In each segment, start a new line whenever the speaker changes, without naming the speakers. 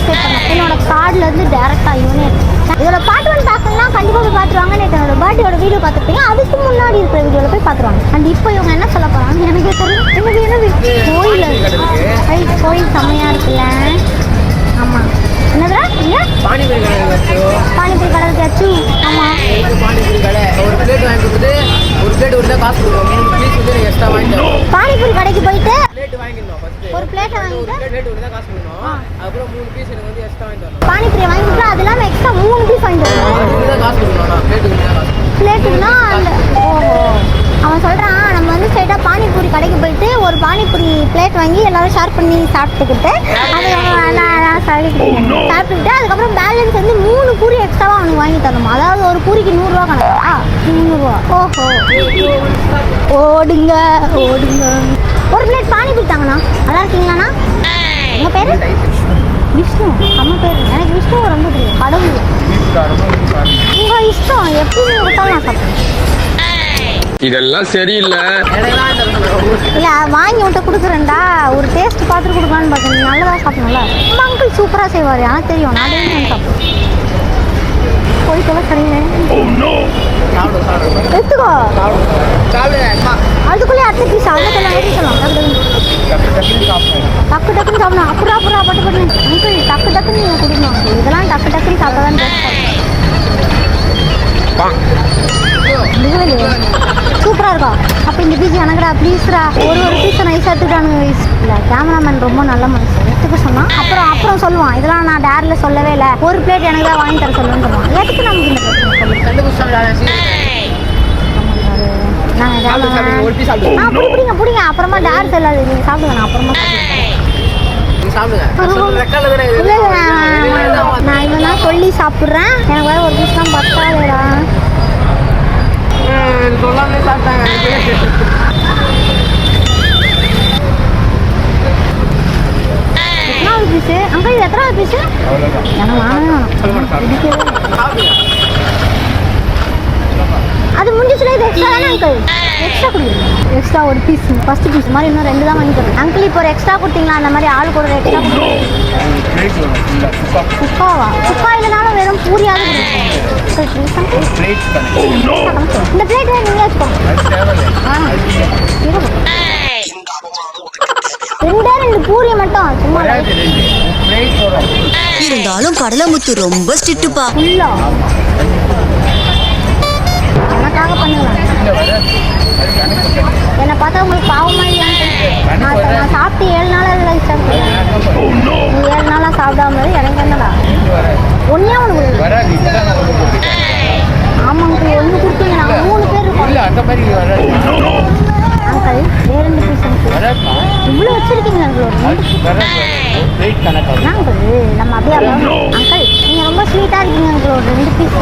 Subscribe பண்ணேன். என்னோட கார்டுலேருந்து டேரெக்டாக யூனிட் இதோட பார்ட் 1 பார்க்கலாம். கண்டிப்பாக போய் பார்த்துருவாங்க. நேற்று என்னோட பர்த்டேயோட வீடியோ பார்த்துருப்பீங்க. அதுக்கு முன்னாடி இருக்கிற வீடியோவில் போய் பார்த்துருவாங்க. அண்ட் இப்போ இவங்க என்ன சொல்ல போகிறாங்க எனக்கே தெரியல. என்னது கோயில் செம்மையாக இருக்குல்ல. ஆமாம் என்னதுடா இல்லை பானிபூரி கடை இருக்காச்சு. ஆமாம்
பானிபூரி கடை ஒரு பிளேட் வாங்கி கொடுத்து ஒரு பிளேட் ஒரு தான் காசு கொடுக்கும். 3 பீஸ் வந்து எக்ஸ்ட்ரா வாங்கிட்டோம்.
பானிபூரி கடைக்கு போயிட்டு
பிளேட் வாங்கிடணும். ஃபர்ஸ்ட்
ஒரு பிளேட்டை வாங்கிட்டு
பிளேட் ஒரு தான் காசு கொடுக்கணும். அப்புறம் 3 பீஸ் எனக்கு வந்து எக்ஸ்ட்ரா வாங்கி தரணும்.
பானிபூரி வாங்கி கொடுத்தா அது இல்லாமல் எக்ஸ்ட்ரா 3 பீஸ் வாங்கி தரணும்.
ஒரு தான் காசு கொடுக்கணும். பிளேட்டுக்கு தான் காசு.
பிளேட்டுன்னா அந்த ஓஹோ அவன் சொல்கிறான் நம்ம வந்து ஸ்ட்ரைட்டாக பானிபூரி கடைக்கு போயிட்டு ஒரு பானிபூரி பிளேட் வாங்கி எல்லாரும் ஷேர் பண்ணி சாப்பிட்டுக்கிட்டு அது சாப்பிட்டுக்கிட்டு அதுக்கப்புறம் பேலன்ஸ் வந்து 3 பூரி எக்ஸ்ட்ராவாக அவனுக்கு வாங்கி தரணுமா. அதாவது ஒரு பூரிக்கு 100 ரூபா கணக்கா 300 ரூபா. ஓஹோ ஓடுங்க ஓடுங்க. ஒரு பிளேட் பானிபூரி தாங்கண்ணா. நல்லா இருக்கீங்களாண்ணா? உங்கள் பேர் விஷ்ணு. அம்மா பேர் எனக்கு விஷ்ணு ரொம்ப பிடிக்கும். கடவுள் உங்கள் இஷ்டம் எப்படி கொடுத்தாலும் நான் சாப்பிடுவேன்.
இதெல்லாம் சரியில்லை.
இல்லை வாங்கி விட்ட கொடுக்குறேன்டா ஒரு டேஸ்ட் பார்த்துட்டு கொடுக்கலான்னு பார்த்தேன். நல்லதாக சாப்பிடணும்ல. நம்ம அங்கிள் சூப்பராக செய்வார். ஆனால் தெரியும் நான் டெய்லி சாப்பிடுவேன். போயிட்டு சரிங்க எடுத்துக்கோ. அதுக்குள்ளே அடுத்த பீஸ் அதுக்குள்ள எப்படி சொல்லலாம் டக்கு டக்குன்னு சாப்பிடணும். அப்புறம் பட்டு பட்டு அங்கிள் டக்கு டக்குன்னு நீங்கள் கொடுக்கணும். இதெல்லாம் டக்கு டக்குன்னு சாப்பிட்டாதான் சூப்பராக இருக்கும். அப்போ இந்த பீஸ் எனக்குடா ப்ளீஸ்ரா ஒரு பீஸை நைஸாக எடுத்துக்கிட்டானுங்க. இல்லை கேமராமேன் ரொம்ப நல்ல மனசு எடுத்துக்க சொன்னான். அப்புறம் சொல்லுவான் இதெல்லாம் நான் டேரில் சொல்லவே இல்லை ஒரு பிளேட் எனக்கு தான் வாங்கி தர சொல்லுன்னு சொல்லுவான். எதுக்கு நமக்கு இந்த பிரச்சனை பிடிங்க அப்புறமா டேர் செல்லாது. நீங்கள் சாப்பிடுங்க நான் அப்புறமா நான் இவன் தான் சொல்லி சாப்பிட்றேன். எனக்கு வேறு ஒரு பீஸ் தான் பத்தாதுடா.
சொல்லாமே சாப்பிட்டாங்க.
எத்தனாவது பீஸு அங்கிள் இது எத்தனாவது பீஸு? அது முடிஞ்சிச்சுன்னா இது எக்ஸ்ட்ரா தானே அங்கிள்? எக்ஸ்ட்ரா கொடுங்க. எக்ஸ்ட்ரா ஒரு பீஸ் ஃபஸ்ட்டு பீஸ் மாதிரி இன்னும் 2 தான் வாங்கி தரேன். அங்கிள் இப்போ ஒரு எக்ஸ்ட்ரா கொடுத்தீங்களா அந்த மாதிரி ஆள் கூட எக்ஸ்ட்ரா சுக்காவா? சுக்கா இல்லைனாலும் வெறும் பூரியாவது இந்த பிளேட் நீங்களே வச்சுக்கோங்க. 2 பூரியை மட்டும் சும்மா
இருந்தாலும் கடலமுத்து ரொம்ப ஸ்ட்ரிக்ட்டுப்பா.
எனக்காக பண்ணுவேன். என்னை பார்த்தா உங்களுக்கு பாவமா இல்லையான்னு நான் சாப்பிட்டு 7 நாளாக இல்லை சாப்பிட்டேன். 7 நாளாக சாப்பிடாம எனக்கு என்னடா ஒன்றே ஒன்று ஆமாங்க ஒன்று கொடுத்தீங்க. நாங்கள் 3 பேர் இருக்கோம். அங்கிள் வேறு 2 பீஸ் இவ்வளோ வச்சுருக்கீங்க அங்கிள். நம்ம அப்படியே அங்கிள் நீங்கள் ரொம்ப ஸ்வீட்டாக இருக்கீங்க அங்கிள். ஒரு 2 பீஸ்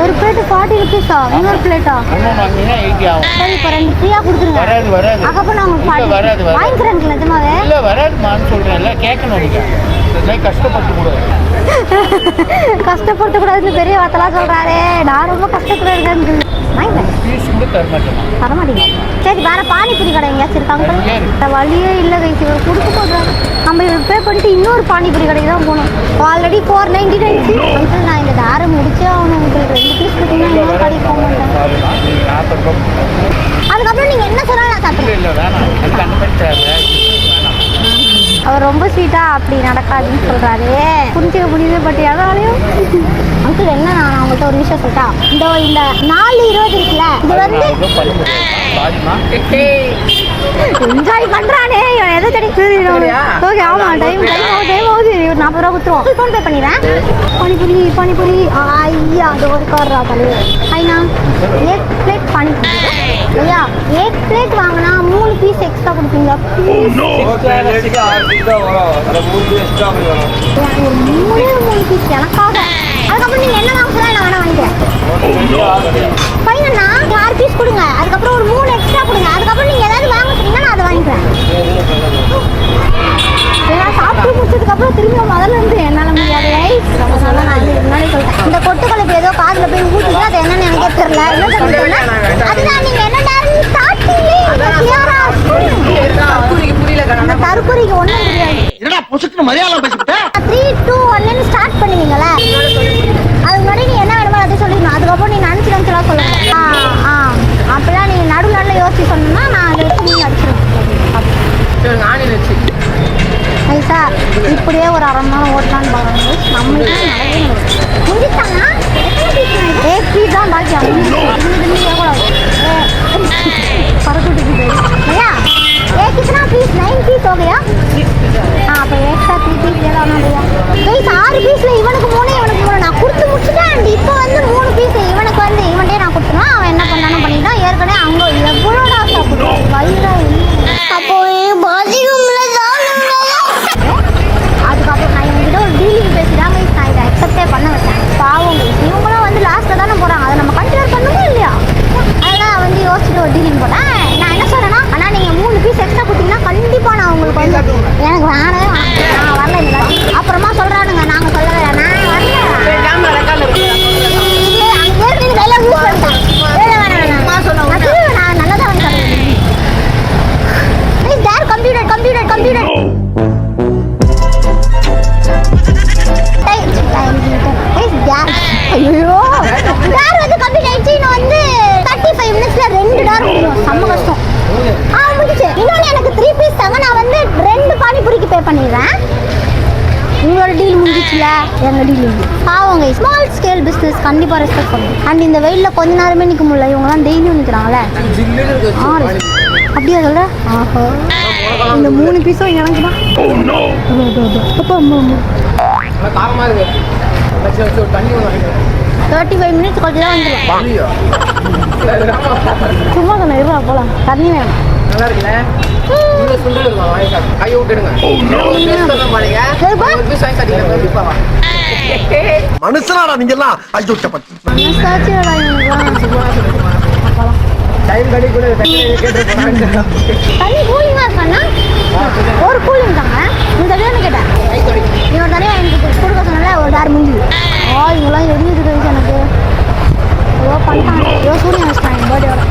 ஒரு பிளேட் 40 ருபீஸா? இன்னொரு பிளேட்டா? சரி இப்போ 2 ஃப்ரீயாக கொடுத்துருங்க. அதுக்கப்புறம் நான் உங்களுக்கு வாங்கிக்கிறேன் நிஜமாவே. கஷ்டப்படுத்த கூடாதுன்னு பெரிய வார்த்தைலாம் சொல்றாரு. நான் ரொம்ப கஷ்டத்துல இருக்கேன். தரமாட்டீங்க. சரி வேற பானிபூரி கடை எங்கேயாச்சும் இருக்காங்க? வழியே இல்லை கைசி கொடுக்க போடுறாரு. நம்ம இவர் பே பண்ணிட்டு இன்னொரு பானிபூரி கடைக்கு தான் போகணும். ஆல்ரெடி 499 அங்கிள் நான் இந்த டேரை முடிச்சே ஆகணும். உங்களுக்கு 2 பீஸ் கொடுத்தீங்கன்னா இன்னொரு கடைக்கு போக மாட்டேன். அதுக்கப்புறம் நீங்கள் என்ன சொன்னால் நான் சாப்பிடுவேன். அவர் ரொம்ப ஸ்வீட்டாக அப்படி நடக்காதுன்னு சொல்கிறாரு. புரிஞ்சுக்க முடியுது. பட் எதாலையும் அங்கிள் என்ன நான் அவங்கள்ட்ட ஒரு விஷயம் சொல்லிட்டா இந்த 4:20 இருக்குல்ல இது வந்து என்ஜாய் பண்ணுறானே எதை தெரியும். ஓகே ஆமாம் டைம் ஆகுது. 40 ரூபா கொடுத்துருவோம். ஃபோன் பே பண்ணிடுறேன். பானிபூரி ஐயா அது ஒரு கார்ரா தலைவர். ஐயா 8 பிளேட் பானிபூரி ஐயா 8 பிளேட் வாங்கினா 3 பீஸ் எக்ஸ்ட்ரா கொடுப்பீங்களா? 3 பீஸ் எனக்காக. அதுக்கப்புறம் நீங்கள் என்ன வாங்க சொன்னால் நான் வேணா வாங்கிக்கிறேன். ஃபைனல்னா 6 பீஸ் கொடுங்க. அதுக்கப்புறம் ஒரு 3 எக்ஸ்ட்ரா கொடுங்க. அதுக்கப்புறம் நீங்கள் ஏதாவது வாங்க சொன்னீங்கன்னா நான் அதை வாங்கிக்கிறேன். நான் சாப்பிட்டு முடிச்சதுக்கப்புறம் திரும்பி முதல்ல இருந்து என்னால் முடியாது. நான் முன்னாடி சொல்லிட்டேன். இந்த கொட்டுக்களுக்கு ஏதோ காதில் போய் ஊற்றுது. அது என்னன்னு எனக்கே தெரியல. என்ன சொல்லிட்டேன்னா அதுதான் நீங்கள் என்ன ஸ்டார்டிங்லேயே கிளியராக பானிபூரிக்கு ஒண்ணும் தெரியாது.
என்னடா பொசுக்கு மலையாளம் பேசிட்ட?
3, 2, 1 ஸ்டார்ட் பண்ணுவீங்கல்ல, அதுக்கு முன்னாடி நீ என்ன வேணுமோ அதை சொல்லிடணும். அதுக்கப்புறம் நீ நினைச்சுலாம் சொல்லணும். அப்பெல்லாம் நீ நடுவில் யோசிச்சு சொன்னா நான் அதை வச்சு நீங்க அடிச்சிருவேன்.
ஆனியன் வச்சு
ஐசா இப்படியே ஒரு அரை மணி நேரம் ஓட்டலான்னு பாருங்க. நம்மளுக்கு முடிச்சாங்க பீஸ் தான் பாக்கி பறக்கூட்டு भैया ये कितना पीस 9 पीस हो गया அப்போ எக்ஸ்ட்ரா 3 பீஸ் ஏதாவது भैया கைஸ் 6 பீஸ்ல இவனுக்கு 3 இவனுக்கு 3 நான் கொடுத்து முடிச்சிட்டேன். இப்போ வந்து 3 பீஸ் இவனுக்கு வந்து இவன்டே நான் கொடுத்தனா அவன் என்ன பண்ணானோ பண்ணிட்டான். ஏற்கனவே அங்க எவ்வளோடா சாப்பிடுவான் வயிறா அப்போ பாதிக்கும்ல அதுக்கப்புறம் நான் இவங்ககிட்ட ஒரு டீலிங் பேசிடாம நான் இதை அக்செப்டே பண்ண வச்சேன். பாவம் இவங்களும் வந்து லாஸ்ட்டில் தானே போகிறாங்க, அதை நம்ம கன்சிடர் பண்ணணும் இல்லையா? அதெல்லாம் வந்து யோசிச்சுட்டு ஒரு டீலிங் போட்டேன். நான் என்ன சொல்கிறேன்னா, ஆனால் நீங்கள் 3 பீஸ் எக்ஸ்ட்ரா கொடுத்தீங்கன்னா கண்டிப்பாக நான் உங்களுக்கு வந்து எனக்கு வேணவே நான் வரல இல்லை. அப்புறமா சொல்கிறானுங்க நாங்கள் சொல்லவே நான் வரல இது அங்கே ஏற்கனவே டைலாக் யூஸ் பண்ணிட்டேன். நான் நல்லா தான் வந்து கம்ப்யூட்டர் கம்ப்யூட்டர் கம்ப்யூட்டர் ஐயோ டேர் வந்து கம்ப்ளீட் ஆயிடுச்சு. இன்னும் வந்து 35 மினிட்ஸ்ல 2 டேர் முடியும். செம்ம கஷ்டம். முடிச்சு இன்னொன்று எனக்கு 3 பீஸ் தாங்க. நான் வந்து 2 பானிபூரிக்கு பே பண்ணிடுறேன். உங்களோட டீல் முடிஞ்சிச்சுல, எங்கள் டீல் முடிஞ்சு. பாவங்க ஸ்மால் ஸ்கேல் பிஸ்னஸ் கண்டிப்பாக ரெஸ்பெக்ட் பண்ணும். அண்ட் இந்த வெயிலில் கொஞ்ச நேரமே நிற்க முடியல. இவங்கலாம் டெய்லியும் நிற்கிறாங்களே அப்படியே சொல்ல. ஆஹா இந்த 3 பீஸும் எனக்கு தான். அப்பா அம்மா
காரமாக இருக்கு.
35 மினிட்ஸ் கொஞ்சம் தான் வந்துடும். சும்மா சொன்ன இருவா போகலாம். தண்ணி வேணும்.
நல்லா இருக்குல்ல? நீங்க சுண்டல் இருக்கும் வாங்கி சாப்பிட்டு கையை விட்டுடுங்க.
மனுஷனாடா நீங்க எல்லாம் ஐயோ
மனசாட்சியோட
டைம் கடி கூட
தண்ணி கூலிங்காக இருக்காண்ணா. ஒரு கூலிங் தாங்க. இந்த வேணும் கேட்டேன். இன்னொரு தனியாக எனக்கு கொடுக்க சொன்னால ஒரு டேர் முடிஞ்சு. இவங்களாம் எரியுது கைஸ் எனக்கு. ஏதோ பண்ணிட்டாங்க. ஏதோ சூரியன் வச்சுட்டாங்க என் பர்த்டேயோட.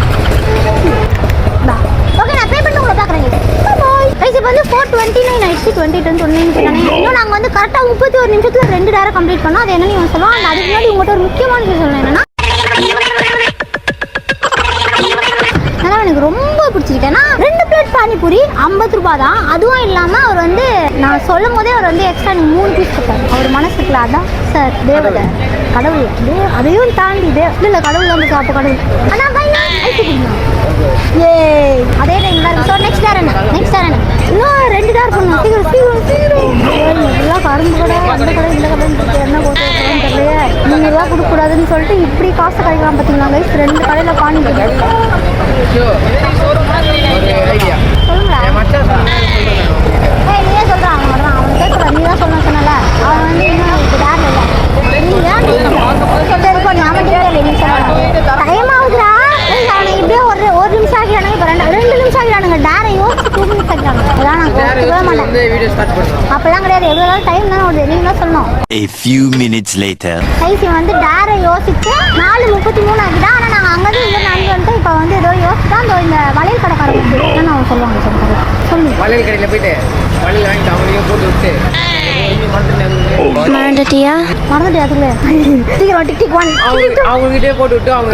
ஓகே நான் பே பண்ணி உங்களை பார்க்குறேன் கைஸ். இப்போ வந்து 4:29 ஆயிடுச்சு. 20:29 கேட்டாங்க. இன்னும் நாங்கள் வந்து கரெக்டாக 31 நிமிஷத்தில் 2 டேரை கம்ப்ளீட் பண்ணோம். அது என்னன்னு இவங்க சொல்லுவோம். அதுக்கு முன்னாடி உங்கள்கிட்ட ஒரு முக்கியமான விஷயம் சொல்லணும். என்னன்னா எனக்கு ரொம்ப பிடிச்சிக்கிட்டேன்னா 2 பிளேட் பானிபூரி 50 ரூபா தான். அதுவும் இல்லாமல் அவர் வந்து நான் சொல்லும் போதே அவர் வந்து எக்ஸ்ட்ரா நீங்கள் 3 பீஸ் கொடுத்தாரு. அவர் மனசுக்குள்ள அதான் சார் தேவதை கடவுள் அதையும் தாண்டி இல்லை கடவுள் தான் அப்போ கடவுள். ஆனால் ஏ அதே டைம் தான். ஸோ நெக்ஸ்ட் டேர் என்ன இன்னும் 2 டேர் பண்ணணும். எல்லாம் கரும்பு கடை அந்த கடை இந்த கடை என்ன போட்டு தெரியலையே. 300 ரூபா கொடுக்கக்கூடாதுன்னு சொல்லிட்டு இப்படி காசு கிடைக்கலாம் பார்த்தீங்களா கைஸ். 2 கடையில் பானிபூரி நீயே சொல்கிறான். அவன் கேட்குறான். நீ தான் சொன்னல அவன் வந்து இன்னும் டேர் இல்லை. டைம் ஆகுதுடா. அவனை இப்படியே ஒரு நிமிஷம் ஆகிடானுங்க. இப்போ 2 நிமிஷம் ஆகிடானுங்க. டேரை யோசிச்சு 2 நிமிஷம் ஆகிடானுங்க. அதான் நான் கொடுக்கவே மாட்டேன். அப்பெல்லாம் கிடையாது. எவ்வளோ டைம் தானே ஒரு நீங்களும் சொல்லணும்.
A few minutes later.
கைசி வந்து டேரை யோசிச்சு 4:33 ஆகிதான். ஆனால் நாங்கள் அங்கேருந்து இங்கே நடந்து வந்துட்டு இப்போ வந்து ஏதோ யோசிச்சு தான் இந்த வளையல் கடைக்காரங்க என்ன அவங்க சொல்லுவாங்க சொல்லு.
வளையல் கடையில் போயிட்டு வளையல் வாங்கிட்டு அவங்களையும் போட்டு விட்டு
மறந்துட்டியா அதுல சீக்கிரம் டிக் 1
அவங்ககிட்டே போட்டு விட்டு அவங்க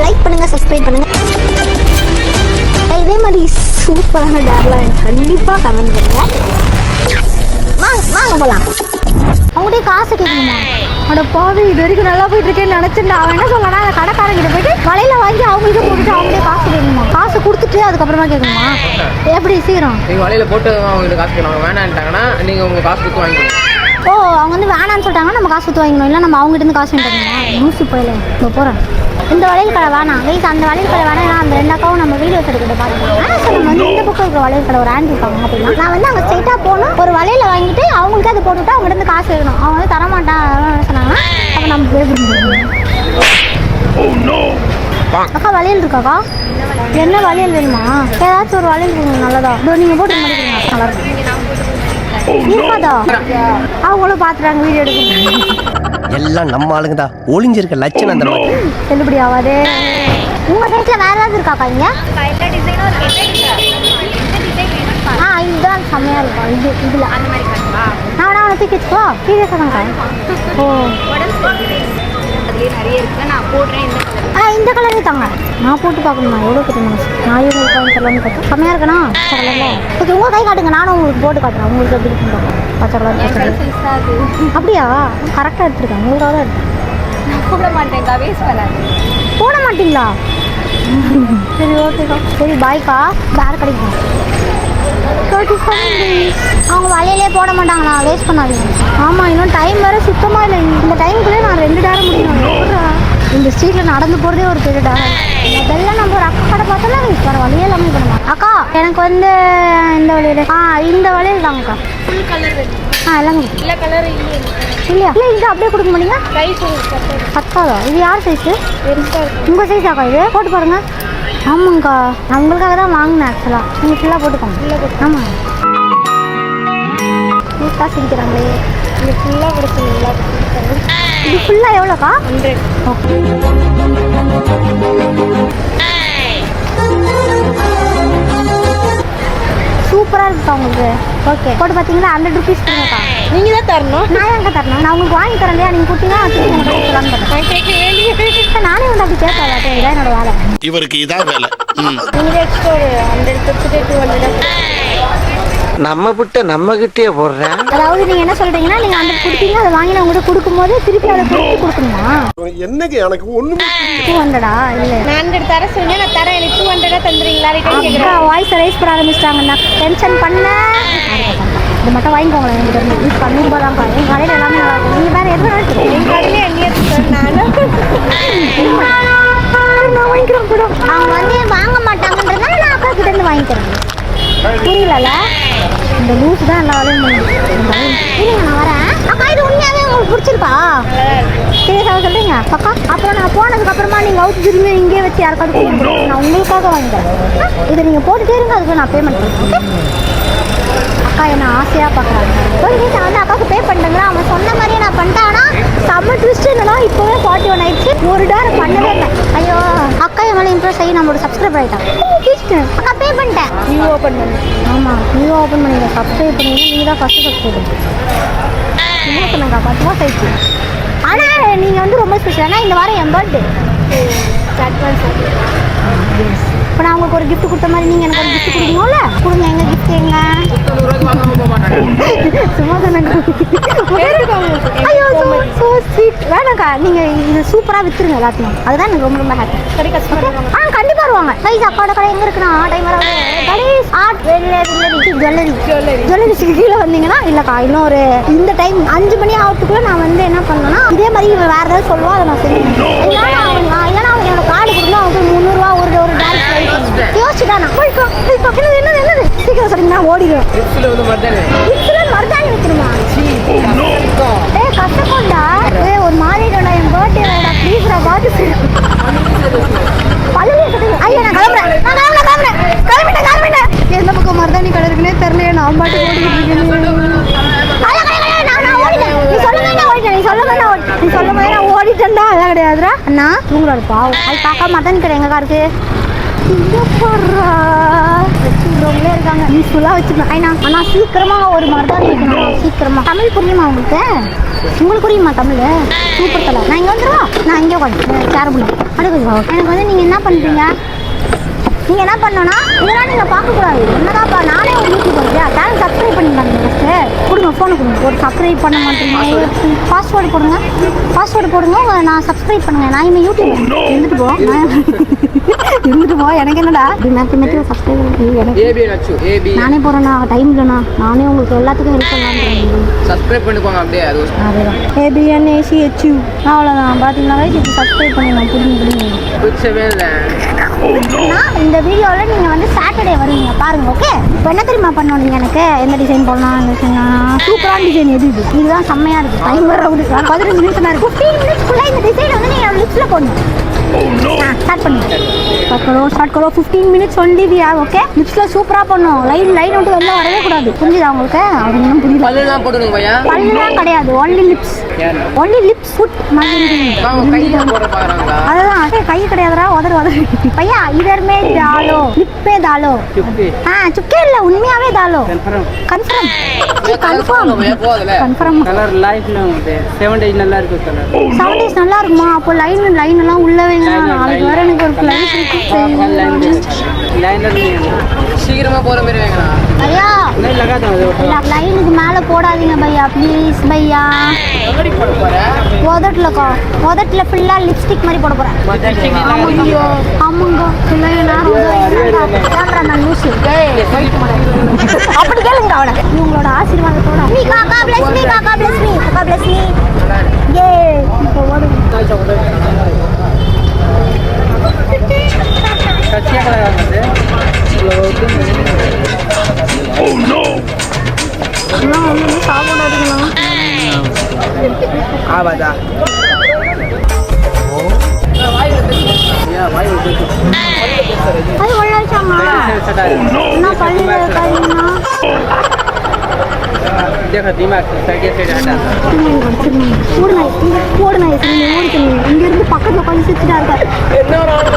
லைக் பண்ணுங்க, சப்ஸ்கிரைப் பண்ணுங்க. இதே மாதிரி சூப்பரான டேர்லாம் கண்டிப்பா கமெண்ட் பண்ணுங்க. வாங்க போலாம். அவங்ககிட்ட காசு கேட்கணுமா? அட பாவி இது வரைக்கும் நல்லா போயிட்டு இருக்கேன்னு நினைச்சிருந்தா அவன் என்ன சொல்லனா அந்த கடைக்காரங்கிட்ட போயிட்டு வலையில வாங்கி அவங்ககிட்ட போட்டுட்டு அவங்ககிட்ட காசு கேட்கணுமா? காசு கொடுத்துட்டு அதுக்கப்புறமா கேட்கணுமா? எப்படி சீக்கிரம்
நீங்கள் வலையில போட்டு அவங்ககிட்ட காசு கேட்கணும். வேணான்ட்டாங்கன்னா நீங்கள் உங்கள் காசு கொடுத்து வாங்கிக்கணும்.
ஓ அவங்க வந்து வேணான்னு சொல்லிட்டாங்கன்னா நம்ம காசு கொடுத்து வாங்கிக்கணும். இல்லை நம்ம அவங்ககிட்ட இருந்து காசு வாங்கிட்டாங்க. மூசி போயில இப்போ போகிறேன். இந்த வளையல் கடை வேணாம் கைஸ். அந்த வளையல் கடை வேணாம். அந்த 2 அக்காவும் நம்ம வீடியோஸ் எடுக்கிட்டு பார்த்துக்கலாம். ஆனால் சார் நம்ம வந்து இந்த பக்கம் இருக்கிற வளையல் கடை ஒரு ஆண்டி இருக்காங்க அப்படின்னா நான் வந்து அங்கே ஸ்ட்ரைட்டாக போகணும். ஒரு வளையல வாங்கிட்டு அவங்களுக்கு அதை போட்டுவிட்டு அவங்ககிட்ட இருந்து காசு வேணும். அவங்க வந்து தரமாட்டான் அதெல்லாம் சொன்னாங்கன்னா அப்போ நம்ம பேசணும். அக்கா வளையல் இருக்காக்கா? என்ன வளையல் வேணுமா? ஏதாச்சும் ஒரு வளையல் வேணும். நல்லதா இதோ நீங்கள் போட்டு முடிக்கிறீங்க. நல்லா இருக்கும் இருக்காதா? அவங்களும் பார்த்துட்டாங்க வீடியோ எடுக்கிறாங்க.
எல்லாம் நம்ம ஆளுங்கதான் ஒளிஞ்சிருக்க லட்சணம் அந்த மாதிரி
செல்லுபடி ஆகாதே. உங்க சைஸ்ல வேற ஏதாவது இருக்காக்கா இங்க?
எல்லா டிசைனும் இருக்கு.
இதுதான் செம்மையா இருக்கும். இதுல
அந்த மாதிரி பண்ணுவா.
நான் தூக்கி வச்சுக்கோ. சீரியஸா தான்க்கா. ஓ
அதுலேயே நிறைய இருக்கு. நான் போடுறேன் இந்த கலர்.
இந்த கலரே தாங்க. நான் போட்டு பார்க்கணுமா? எவ்வளோ கிட்ட மனசு நான் இவங்க கலர்னு பார்த்தா செம்மையா இருக்கணா கலர்ல. ஓகே உங்க கை காட்டுங்க, நானும் உங்களுக்கு போட்டு காட்டுறேன். உங்களுக்கு எப்படி இருக்குன்னு பச்சை கலர் பச்சை கலர். அப்படியா? கரெக்டாக எடுத்துருக்கேன். உங்களுக்காக தான் எடுத்தேன்.
நான் போட மாட்டேன்க்கா, வேஸ்ட் பண்ணாது.
போட மாட்டீங்களா? சரி ஓகேக்கா. சரி பாய்க்கா. வேறு கிடைக்கும். அவங்க வலையிலே போட மாட்டாங்களா? வேஸ்ட் பண்ணாதீங்க. ஆமாம், இன்னும் டைம் வேறு சுத்தமாக இல்லை. இந்த டைமுக்குள்ளே நான் 2 டேரம் முடிக்கணும். இந்த ஸ்ட்ரீட்டில் நடந்து போகிறதே ஒரு பெரிய டேரம். முதல்ல நம்ம ஒரு அக்கா கடை பார்த்தோம்னா வேறு வழியே எல்லாமே பண்ணுவோம். அக்கா எனக்கு வந்து இந்த வழியில் இந்த வழியில் தாங்கக்கா.
ஃபுல் கலர் வேணும்.
எல்லாமே
இல்லை கலர் இல்லையே.
இல்லையா? இல்லை இது அப்படியே கொடுக்க மாட்டீங்க?
ப்ரைஸ்
பத்தாதா? இது யார் சைஸு?
பெருசாக இருக்கும்.
உங்கள் சைஸாக்கா இது? போட்டு பாருங்க. ஆமாங்கக்கா, நான் உங்களுக்காக தான் வாங்கினேன் ஆக்சுவலாக. நீங்கள் ஃபுல்லாக போட்டுக்கோங்க. ஆமாம் நீட்டாக சிரிக்கிறாங்களே.
இது ஃபுல்லாக கொடுத்துருங்களா?
இது ஃபுல்லாக எவ்வளோக்கா?
100.
ஓகே. சூப்பராக இருக்குக்கா உங்களுக்கு. ஓகே போட்டு பார்த்தீங்களா? 100 ருபீஸ் கொடுங்கக்கா.
நீங்கள் தான் தரணும்.
நான் எங்கே தரணும்? நான் உங்களுக்கு வாங்கி தரேன் இல்லையா? நீங்கள் கொடுத்தீங்கன்னா திருப்பி உங்களுக்கு சொல்லலாம்னு தரேன்.
நான் கேட்க வேண்டிய
நானே வந்து அப்படி கேட்கல. இதான் என்னோட வேலை.
இவருக்கு இதான் வேலை.
நீங்கள் எக்ஸ்ட்ரா ஒரு 100 கொடுத்துட்டு 200.
நம்ம விட்டு நம்ம கிட்டே போடுறேன்.
அதாவது நீங்கள் என்ன சொல்கிறீங்கன்னா, நீங்கள் 100 கொடுத்தீங்க, அதை வாங்கி நான் உங்கள்கிட்ட கொடுக்கும்போது திருப்பி அதை திருப்பி கொடுக்கணுமா?
என்னங்க எனக்கு ஒண்ணுமே
200 இல்லை
நான் 100 தர சொன்னேன். நான் தரேன். எனக்கு 200 தந்துடுறீங்களா? ரிட்டர்ன் கேட்குறேன்.
வாய்ஸ் ரைஸ் பண்ண ஆரம்பிச்சிட்டாங்கண்ணா. டென்ஷன் பண்ண இது மட்டும் வாங்கிக்கோங்களேன். எங்கிட்ட இருந்து யூஸ் 100 ரூபா தான்ப்பா. எங்கள் கடையில் எல்லாமே நல்லா இருக்கும். நீங்கள் வேறு எதுவும்
எங்கள் கடையில்
நான் வாங்கிக்கிறேன் கூட. அவங்க வந்து வாங்க மாட்டாங்கன்றதுனால நான் அக்கா கிட்ட இருந்து வாங்கிக்கிறேன். புரியல? இந்த லூஸ் தான் எல்லா வேலையும் இல்லைங்க. நான் வரேன் அக்கா. இது உண்மையாகவே உங்களுக்கு பிடிச்சிருக்கா? சீரியஸாக சொல்கிறீங்க அக்கா? அப்புறம் நான் போனதுக்கப்புறமா நீங்கள் அவுட் திரும்பி இங்கே வச்சு யாருக்காவது கொடுக்கணும். நான் உங்களுக்காக வாங்கிக்கிறேன். இதை நீங்கள் போட்டுட்டே இருங்க, அதுக்கு நான் பேமெண்ட் பண்ணுறேன். அக்கா என்ன ஆசையாக பார்க்குறாங்க. ஒரு வீட்டில் வந்து அக்காவுக்கு பே பண்ணிட்டேங்களா? அவன் சொன்ன மாதிரியே நான் பண்ணிட்டேன். ஆனால் செம்ம ட்விஸ்ட் என்னன்னா, இப்போவே 41 ஆயிடுச்சு. ஒரு டேரம் பண்ணவே இல்லை. ஐயோ அக்கா என் மேலே இம்ப்ரெஸ் ஆகி நம்மளோட சப்ஸ்கிரைப் ஆகிட்டான். ட்விஸ்ட் அக்கா பே பண்ணிட்டேன்.
நியூ ஓப்பன் பண்ணு.
ஆமாம் நியூ ஓப்பன் பண்ணிங்க. சப்ஸ்கிரைப் பண்ணீங்க. நீங்கள் தான் ஃபஸ்ட்டு சப்ஸ்கிரைப் என்ன சொன்னாங்க? 10 மாதம் ஆயிடுச்சு. ஆனால் நீங்கள் வந்து ரொம்ப ஸ்பெஷல். ஆனால் இந்த வாரம் என் பர்த்டே.
அட்வான்ஸ்
இப்போ நான் உங்களுக்கு ஒரு gift கொடுத்த மாதிரி நீங்கள் எனக்கு ஒரு gift கொடுக்கணும்ல? கொடுங்க. எங்கள் gift எங்க?
100 ரூபாய்க்கு வாங்காம போக மாட்டாங்க.
சும்மா தானேங்க. ஐயோ ஸோ ஸ்வீட். வேணாக்கா, நீங்கள் இது சூப்பராக விற்றுருங்க எல்லாத்தையும். அதுதான் எனக்கு ரொம்ப ரொம்ப ஹாப்பி.
கடை கஸ்டமர்
கண்டிப்பாக வருவாங்க. சைஸ் அக்காவோட கடை எங்கே இருக்குன்னா டைம் வராது. கடைஸ் ஆர்ட் ஜுவல்லரிஸ்க்கு கீழே வந்தீங்கன்னா இல்லைக்கா இன்னும் ஒரு இந்த டைம் 5 மணி ஆகிறதுக்குள்ளே நான் வந்து என்ன பண்ணேன்னா இதே மாதிரி வேறு ஏதாவது சொல்லுவோம். அதை நான் செஞ்சேன். இல்லைன்னா அவங்க என்னோட கார்டு கொடுக்கணும். அவங்க 300 ரூபா ஒரு டேரக்ட் யோசிச்சுட்டா நான் என்னது சீக்கிரம் சொன்னீங்கன்னா ஓடிடுவேன்.
லிப்ஸ்ல வந்து மர்தானி.
மருதாணி வைக்கணுமா? கஷ்டப்பண்டா. ஒரு மாதிரிடா. என் பர்த்டேடா. ப்ளீஸ்டா பார்த்து பழனி ஐயா நான் கிளம்புறேன். எந்த பக்கம் மருதாணி கடை இருக்குன்னே தெரியலையே. நான் பாட்டு ஓடிக்கிட்டு இருக்கேன். நீ சொல்ல மாதிரி நான் ஓடிட்டேன்டா. அதெல்லாம் கிடையாதுடா. அண்ணா தூங்குறாரு பாவம். அது பார்க்க மருதாணி கடை எங்கக்கா இருக்கு? வச்சுக்கிறவங்களே இருக்காங்க. யூஸ்ஃபுல்லாக வச்சுக்கணும். அண்ணா சீக்கிரமாக ஒரு மருதாணி வைக்கணும். சீக்கிரமாக. தமிழ் புரியுமா உங்களுக்கு? உங்களுக்கு புரியுமா தமிழ்? Super colour. நான் இங்கே வந்துடுவா. நான் இங்கே உட்காந்து சேர் பண்ணி அடுக்குவா. எனக்கு வந்து நீங்கள் என்ன பண்ணுறீங்க? நீங்கள் என்ன பண்ணணும்னா இதெல்லாம் நீங்கள் பார்க்கக்கூடாது. என்னதாப்பா நானே ஒரு யூடியூப் இல்லையா? சேனல் சப்ஸ்கிரைப் பண்ணிப்பாங்க. ஃபஸ்ட்டு கொடுங்க. ஃபோனை கொடுங்க. ஒரு சப்ஸ்கிரைப் பண்ண மாட்டேங்க. பாஸ்வேர்டு போடுங்க. நான் சப்ஸ்கிரைப் பண்ணுங்கள். நான் இனிமேல் யூடியூப் இருந்துட்டு போ. எனக்கு என்னடா மேத்தி சப்ஸ்கிரைப் எனக்கு
ஏபி நச்சு ஏபி
நானே போகிறேண்ணா. டைம் இல்லைண்ணா. நானே உங்களுக்கு எல்லாத்துக்கும் ஹெல்ப் பண்ணலான்னு.
சப்ஸ்கிரைப் பண்ணிக்கோங்க அப்படியே. அது
அதேதான் ABNACHU. அவ்வளோதான். பார்த்தீங்களா இப்போ சப்ஸ்கிரைப் பண்ணிடலாம். புரியுங்க.
பிடிச்சவே இல்லை.
இந்த வீடியோவில் நீங்கள் வந்து சாட்டர்டே வருவீங்க பாருங்க. ஓகே இப்போ என்ன தெரியுமா பண்ணணும்? நீங்கள் எனக்கு எந்த டிசைன் போடலாம்? இந்த டிசைன் சூப்பரான டிசைன் எது இது? இதுதான் செம்மையாக இருக்குது. டைம் வர 15 நிமிஷம் தான் இருக்கும். 15 மினிட்ஸ்க்குள்ளே இந்த டிசைன் வந்து நீங்கள் லிப்ஸில் போடணும். ஸ்டார்ட் பண்ணுங்க. ஸ்டார்ட் கரோ 15 minutes only we have. Okay லிப்ஸில் சூப்பராக பண்ணணும். லைன் விட்டு வெளில வரவே கூடாது. புரிஞ்சுதா உங்களுக்கு? அது இன்னும் புரியல.
பல்லுலாம் போட்டுருங்க பையன்.
பல்லுலாம் கிடையாது. Only lips. Only lips food மகிழ்ச்சி
கையில போட பாக்குறாங்களா?
அதுதான் கை கிடையாதுடா உதறு பையா இதர் மே டாலோ லிப் पे डालो चुपके இல்ல உண்மையாவே डालो कंफर्म
கலர் லைஃப்ல வந்து 7 days நல்லா இருக்கு கலர்
7 days நல்லா இருக்குமா அப்போ லைன் எல்லாம் உள்ள வைங்க நாளைக்கு வர எனக்கு ஒரு ஃளைட் இருக்கு
லைனர் சீக்கிரமா போற மாதிரி வைங்கடா
பையா
नहीं लगा दो
லைனுக்கு மேல போடாதீங்க பையா ப்ளீஸ் பையா
எப்படி போட போற
உதட்டுல ஃபுல்லா லிப்ஸ்டிக் மாதிரி போட போறேன் ஆமாங்க இல்லையா கேமராமேன் லூசு அப்படி கேளுங்க அவனை இவங்களோட ஆசீர்வாதத்தோட மீ காக்கா bless me காக்கா bless me காக்கா bless me ஏ இப்போ ஓடுங்க
கச்சியா கலர் வந்து
Oh no!
எல்லாம் ஒண்ணு சாப்பிடாதீங்களா
ஆவாதா வாய் வந்து
அது ஒண்ணாச்சாமா என்ன பள்ளியில இருக்காதீங்கன்னா
देखो दिमाग साइड से हटा
ஓடுனா இங்க இருந்து பக்கத்துல உட்காந்து சிரிச்சுட்டா இருக்காரு
என்ன ஒரு ஆளு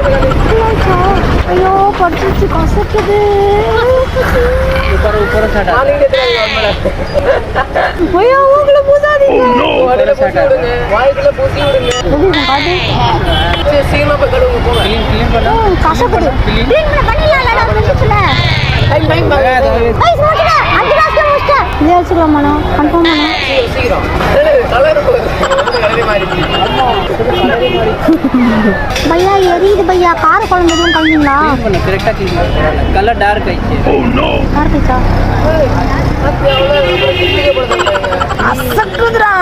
ஐயோ படிச்சு கசக்குது
ऊपर ऊपर से हटा
ஐயோ உங்களை பூசாதீங்க
ऊपर से हटा வாய்க்குள்ள பூசி விடுங்க சீமா போய் கழுவுங்க போங்க க்ளீன் பண்ணா
கசக்குது க்ளீன் பண்ணிடலாம் ஒரு நிமிஷத்துல
டைம் ஆகாது
ஐஸ் மூட்டல 5 நிமிஷம் முடிச்சிட்டேன் இதே வச்சுக்கலாமா கன்ஃபார்ம் பண்ணா
சீக்கிரம் கலர் கலரே மாறிடுச்சு
பையா எரியுது பையா கார குழம்பு எதுவும் கழுவிங்களா
பண்ணு கரெக்ட்டா க்ளீன் பண்ணு கலர் டார்க் ஆயிடுச்சு
Oh no!
கார்த்திகா அசக்குதுடா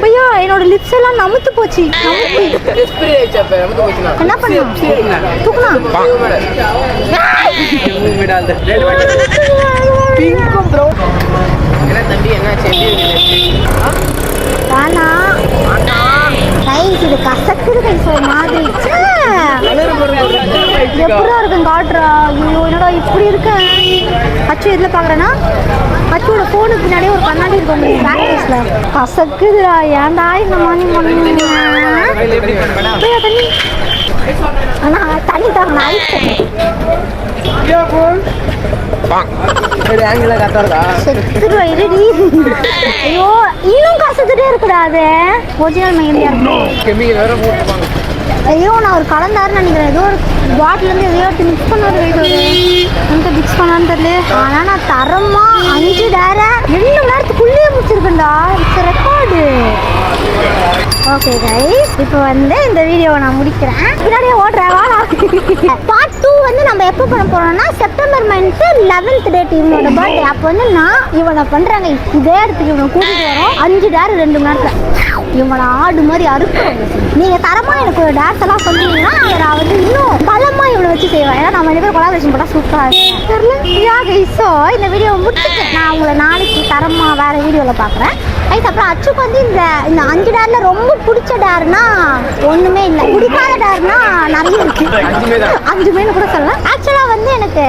பையா என்னோட லிப்ஸ் எல்லாம் நமுத்து போச்சு
ஸ்ப்ரே ஆயிடுச்சு அப்ப நமக்கு போச்சுனா
என்ன பண்ணா தூக்குனா
மூவ் डाल दे पिंक ब्रो என்ன தம்பி என்னாச்சு
தானா கைஸ் இது கசக்குது கைஸ் ஒரு மாதிரி எப்படிதான் இருக்கும் காட்டுறா ஐயோ என்னடா இப்படி இருக்கேன் அச்சு எதில் பார்க்குறேன்னா அச்சோட ஃபோனுக்கு பின்னாடியே ஒரு கண்ணாடி இருக்கும் உங்களுக்கு பேக் கேஸ்ல கசக்குதுடா ஏன்டா இந்த மாதிரி பண்ணுங்க தண்ணி அண்ணா தண்ணி தான் ஐஸ்
இது ஆங்கில கட்டறதா
செத்துடுவா இருடி ஐயோ இன்னும் கசத்துட்டே இருக்குடாது ஒரிஜினல் மைண்டியா இருக்கும்
கெமிக்கல் வேற போட்டுப்பாங்க
ஐயோ நான் ஒரு கலந்தாருன்னு நினைக்கிறேன் ஏதோ ஒரு பாட்டிலேருந்து எதையோ எடுத்து மிக்ஸ் பண்ணாரு என்கிட்ட மிக்ஸ் பண்ணான்னு தெரியல ஆனால் நான் தரமா 5 டேர 2 மணி நேரத்துக்குள்ளேயே முடிச்சிருக்கேன்டா இட்ஸ் ரெக்கார்டு ஓகே கைஸ் இப்போ வந்து இந்த வீடியோவை நான் முடிக்கிறேன் பின்னாடியே ஓடுறேன் வாடா பார்ட் 2 வந்து நம்ம எப்போ பண்ண போறோம்னா செப்டம்பர் மந்த் 11th டேட் இவனோட பர்த்டே அப்போ வந்து நான் இவனை பண்றாங்க இதே இடத்துக்கு இவனை கூட்டிட்டு வரோம் 5 டேர் 2 மணி நேரத்தில் இவனை ஆடு மாதிரி அறுக்கிறோம் நீங்க தரமா எனக்கு ஒரு டான்ஸ் எல்லாம் சொன்னீங்கன்னா நான் வந்து இன்னும் பலமா இவனை வச்சு செய்வேன் ஏன்னா நம்ம 2 பேரும் கொலாபரேஷன் போட்டா சூப்பரா இருக்கும் தெரியல கைஸோ இந்த வீடியோ முடிச்சுட்டு நான் உங்களை நாளைக்கு தரமா வேற வீடியோல பாக்குறேன் கைஸ் அப்புறம் அச்சுக்கு வந்து இந்த 5 டேர்ல ரொம்ப பிடிச்ச டேர்னா ஒண்ணுமே இல்லை பிடிக்காத டேர்னா நிறைய இருக்கு 5 கூட சொல்லலாம் ஆக்சுவலா வந்து எனக்கு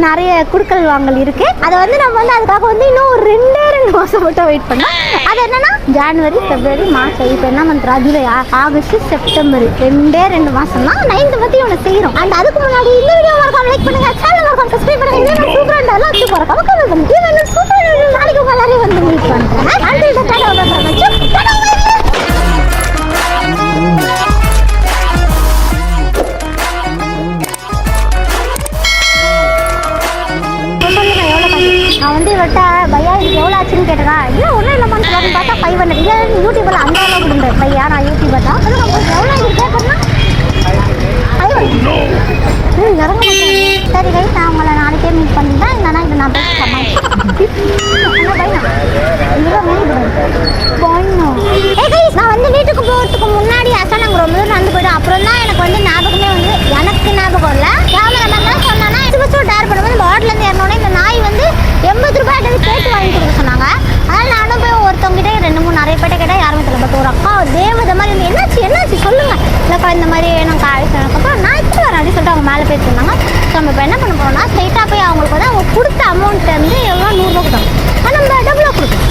நிறைய குடுக்கல் வாங்கல் இருக்கு அதை வந்து நம்ம வந்து அதுக்காக வந்து இன்னும் ஒரு 2 மாசம் மட்டும் வெயிட் பண்ணோம் அது என்னன்னா ஜனவரி பிப்ரவரி மார்ச் இப்போ என்ன பண்றா ஜூலை ஆகஸ்ட் செப்டம்பர் 2 மாசம் தான் 9th பத்தி இவனை செய்யறோம் அண்ட் அதுக்கு முன்னாடி இந்த வீடியோ மறக்காம லைக் பண்ணுங்க சேனல் மறக்காம சப்ஸ்கிரைப் பண்ணுங்க இதே சூப்பரா இருந்தாலும் அச்சு மறக்காம கமெண்ட் பண்ணுங்க இதே சூப்பர் நாளைக்கு உங்க எல்லாரையும் வந்து மீட் பண்றேன் அண்ட் இந்த நான் வந்து இவர்கிட்ட பையா இதுக்கு எவ்வளோ ஆச்சுன்னு கேட்டதா இல்லை ஒன்றும் இல்லைம்மான்னு சொல்லணும்னு பார்த்தா 500 இல்லை யூடியூபில் அந்த அளவுக்கு இருந்தேன் பையா நான் யூடியூபர் தான் அது நம்ம எவ்வளோ இது கேட்கணும்னா 500 இறங்க மாட்டேன் சரி கைஸ் நான் உங்களை நாளைக்கே மீட் பண்ணிட்டேன் இல்லைனா இது நான் போய் நான் வந்து வீட்டுக்கு போகிறதுக்கு முன்னாடி ஆக்சுவலாக நாங்கள் ரொம்ப தூரம் நடந்து போய்டும் அப்புறம் தான் எனக்கு வந்து ஞாபகமே வந்து எனக்கு ஞாபகம் இல்லை கேமராமேன் தான் சொன்னான்னா சும்மா டேர் பண்ணும்போது இந்த ஹோட்டலேருந்து ஏறினோடனே இந்த நாய் வந்து 80 ரூபாய் கேட்டு வாங்கி கொடுக்க சொன்னாங்க அதனால் நானும் போய் ஒருத்தவங்கிட்டே 2 3 நிறைய பேட்டை கேட்டால் யாருமே தெரியல பட் ஒரு அக்கா தேவதை மாதிரி வந்து என்னாச்சு சொல்லுங்க இல்லைக்கா இந்த மாதிரி எனக்கு அதுக்கப்புறம் நான் இப்போ வரேன் அப்படின்னு சொல்லிட்டு அவங்க மேலே பேசியிருந்தாங்க ஸோ நம்ம இப்போ என்ன பண்ண போகிறோம்னா ஸ்ட்ரைட்டாக போய் அவங்களுக்கு வந்து அவங்க கொடுத்த அமௌண்ட் வந்து எவ்வளோ 100 ரூபா கொடுத்தாங்க ஆனால் நம்ம டபுளாக கொடுக்கணும்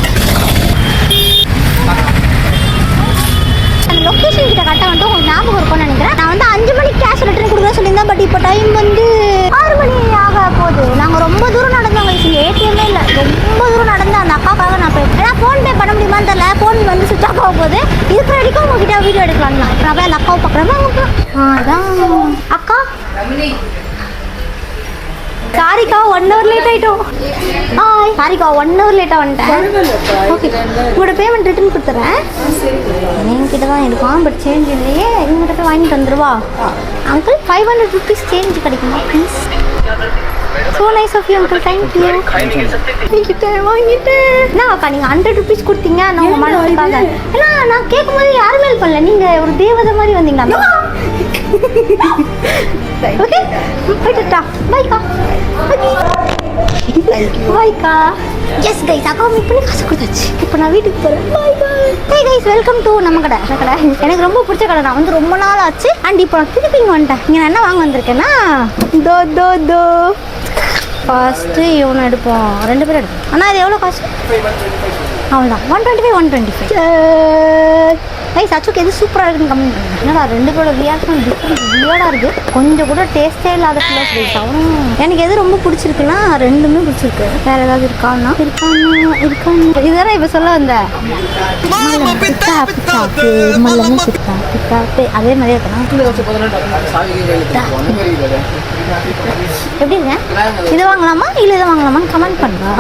டைம் வந்து 6 மணி ஆக போகுது. நாங்கள் ரொம்ப தூரம் நடந்தோங்க. இங்கே ஏடிஎம்மே இல்லை. ரொம்ப தூரம் நடந்த அந்த அக்காக்காக நான் போய் ஏன்னா ஃபோன்பே பண்ண முடியுமான்னு தெரியல. ஃபோன் வந்து சுவிச் ஆஃப் ஆக போகுது. இருக்கிற வரைக்கும் உங்ககிட்ட வீடியோ எடுக்கலாம்னா நான் போய் அந்த அக்காவை பார்க்குறேன். அதான் அக்கா சாரிக்கா 1 hour லேட் ஆகிட்டோம். சாரிக்கா 1 hour லேட்டாக வந்துட்டேன். ஓகே உங்களோட பேமெண்ட் ரிட்டர்ன் கொடுத்துட்றேன். என்கிட்ட தான் இருக்கான் பட் சேஞ்ச் இல்லையே. இவங்ககிட்ட போய் வாங்கிட்டு வந்துடுவா. அங்கிள் 500 rupees சேஞ்ச் கிடைக்குமா please? So nice of you uncle. Thank you. வாங்கிட்டேன். என்ன அக்கா நீங்கள் 100 rupees கொடுத்தீங்க நான் உங்கள் மனசுக்காக. ஏன்னா நான் கேட்கும்போது யாருமே ஹெல்ப் பண்ணல. நீங்கள் ஒரு தேவதை மாதிரி வந்தீங்களா? ஓகே போயிட்டுட்டா. பாய்க்கா. பாய்க்கா. எஸ் கைஸ் அக்கா மீட் பண்ணி காசு கொடுத்தாச்சு. இப்போ நான் வீட்டுக்கு போகிறேன். பாய் பாய். ஹே கைஸ் வெல்கம் டு நம்ம கடை. எனக்கு ரொம்ப பிடிச்ச கடை. நான் வந்து ரொம்ப நாள் ஆச்சு. அண்ட் இப்போ நான் திருப்பி இங்கே வந்துட்டேன். இங்கே நான் என்ன வாங்க வந்திருக்கேன்னா தோ ஃபஸ்ட்டு இவனை எடுப்போம். 2 பேரும் எடுப்போம். ஆனால் இது எவ்வளோ காசு? அவ்வளோதான் 125 125. கைஸ் அச்சுக்கு எது சூப்பராக இருக்குன்னு கமெண்ட் பண்ணுங்க. என்னடா 2 பேரோட ரியாக்ஷன் டிஃப்ரெண்ட் வியர்டாக இருக்குது. கொஞ்சம் கூட டேஸ்ட்டே இல்லாத ஃபில்லர்ஸ் கைஸ். அவனும் எனக்கு எது ரொம்ப பிடிச்சிருக்குன்னா 2மே பிடிச்சிருக்கு. வேறு ஏதாவது இருக்கான்னா இதுதான் இப்போ சொல்ல வந்தேன். அதே மாதிரியே இருக்கணும். எப்படி இருக்கேன்? இது வாங்கலாமா இல்லை இதை வாங்கலாமான்னு கமெண்ட் பண்ணுறா.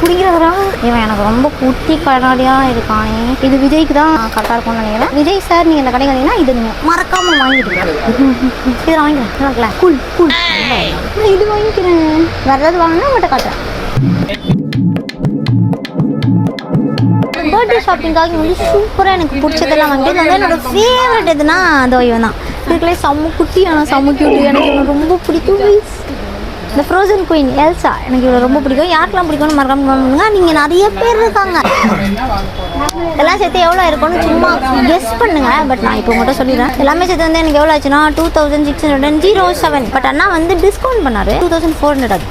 பிடிக்கிறவரா இவன் எனக்கு ரொம்ப குட்டி கண்ணாடியாக இருக்கானே. இது விஜய்க்கு தான் கரெக்டாக இருக்கும்னு நினைக்கிறேன். விஜய் சார் நீங்கள் இந்த கடைக்கு வந்தீங்கன்னா இது நீங்கள் மறக்காமல் வாங்கிடுங்க. இதை வாங்கிக்கிறேன். கூல் இது வாங்கிக்கிறேன். வேறு ஏதாவது வாங்கினா உங்கள்கிட்ட காட்டுறேன். பர்த்டே ஷாப்பிங்காக வந்து சூப்பராக எனக்கு பிடிச்சதெல்லாம் வாங்கிட்டு வந்து என்னோட ஃபேவரட் எதுனா அந்த இவன் தான். இதுக்குள்ளே செம்ம குட்டி ஆனால் செம்ம கியூட்டி. எனக்கு இவனை ரொம்ப பிடிக்கும். இந்த ஃப்ரோசன் குயின் எல்சா எனக்கு இவ்வளோ ரொம்ப பிடிக்கும். யாருக்கெல்லாம் பிடிக்கும்னு மறக்காம பண்ணுங்க. நீங்கள் நிறைய பேர் இருக்காங்க. இதெல்லாம் சேர்த்து எவ்வளோ இருக்கும்னு சும்மா கெஸ் பண்ணுங்க. பட் நான் இப்போ மட்டும் சொல்லிடுறேன். எல்லாமே சேர்த்து வந்து எனக்கு எவ்வளோ ஆச்சுன்னா 2607. பட் அண்ணா வந்து டிஸ்கவுண்ட் பண்ணார் 2400. அது